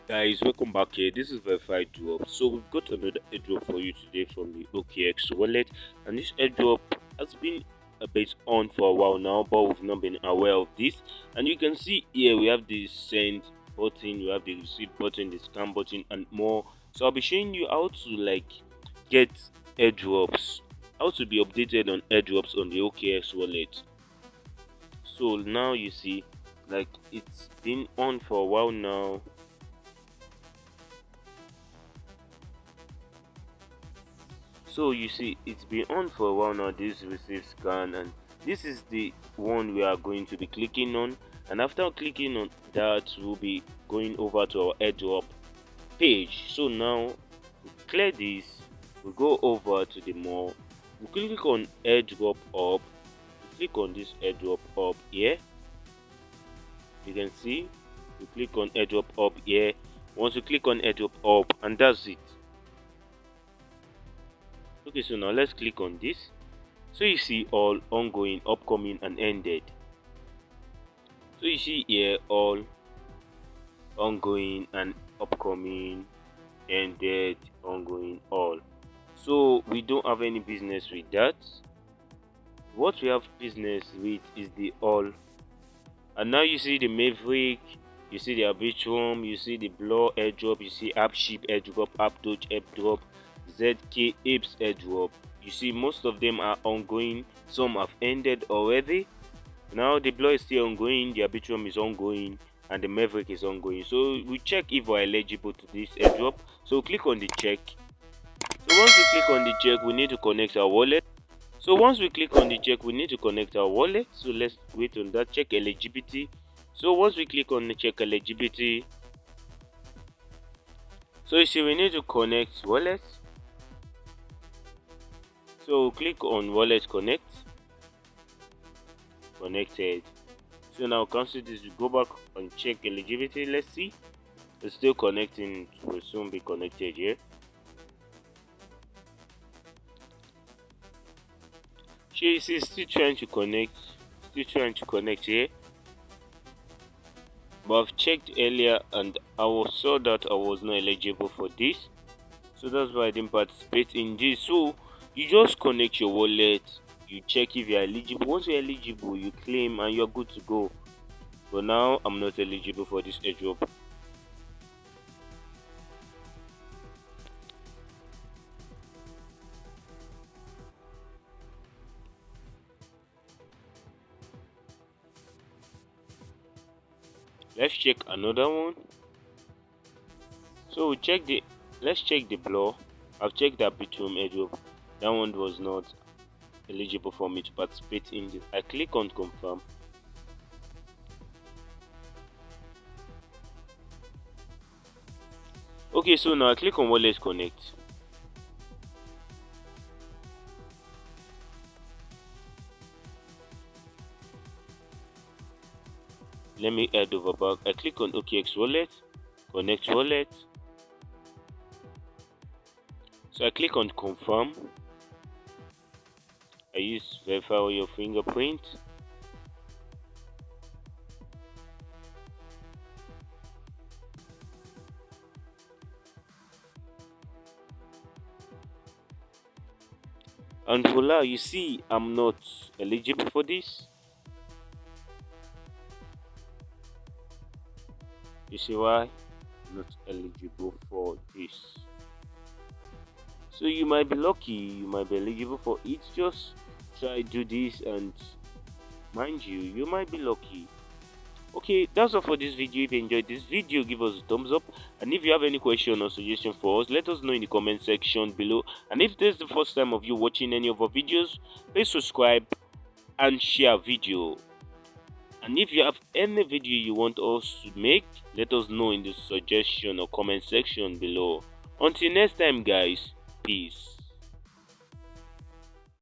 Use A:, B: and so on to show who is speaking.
A: Guys, welcome back here. This is verified drop. So we've got another airdrop for you today from the OKX wallet, and this airdrop has been a bit on for a while now, but we've not been aware of this. And you can see here we have the send button, we have the receive button, the scan button, and more. So I'll be showing you how to get airdrops, how to be updated on airdrops on the OKX wallet. So now you see, it's been on for a while now. So you see, it's been on for a while now, this receive scan, and this is the one we are going to be clicking on. And after clicking on that, we'll be going over to our airdrop page. So now we clear this, we go over to the more, we click on airdrop up, we click on this airdrop up here. You can see we click on airdrop up here. Once you click on airdrop up, and that's it. Okay, so now let's click on this. So you see all ongoing, upcoming, and ended. So you see here all ongoing and upcoming, ended, ongoing, all. So we don't have any business with that. What we have business with is the all. And now you see the Maverick, you see the Arbitrum, you see the Blur airdrop, you see AppShip airdrop, AppDoge airdrop, ZK Apes airdrop. You see most of them are ongoing, some have ended already. Now the Blur is still ongoing, the Arbitrum is ongoing, and the Maverick is ongoing. So we check if we're eligible to this airdrop. So click on the check. So once we click on the check, we need to connect our wallet. So once we click on the check, we need to connect our wallet. So let's wait on that. Check eligibility. So once we click on the check eligibility, so you see we need to connect wallet. So click on wallet connect, connected. So now cancel this, we go back and check eligibility. Let's see, it's still connecting, it will soon be connected here. You see still trying to connect here, but I've checked earlier and I saw that I was not eligible for this, so that's why I didn't participate in this. So you just connect your wallet, you check if you're eligible. Once you're eligible, you claim and you're good to go. But now I'm not eligible for this airdrop. Let's check another one. So let's check the Blur. I've checked that Arbitrum airdrop. That one was not eligible for me to participate in this. I click on confirm. Okay, so now I click on wallet connect. Let me head over back. I click on OKX wallet, connect wallet. So I click on confirm. I use verify your fingerprint. And voila, you see I'm not eligible for this. You see why? I'm not eligible for this. So you might be lucky, you might be eligible for it. Just try do this and mind you might be lucky. Okay, that's all for this video. If you enjoyed this video, give us a thumbs up, and if you have any question or suggestion for us, let us know in the comment section below. And if this is the first time of you watching any of our videos, please subscribe and share video. And if you have any video you want us to make, let us know in the suggestion or comment section below. Until next time guys, peace.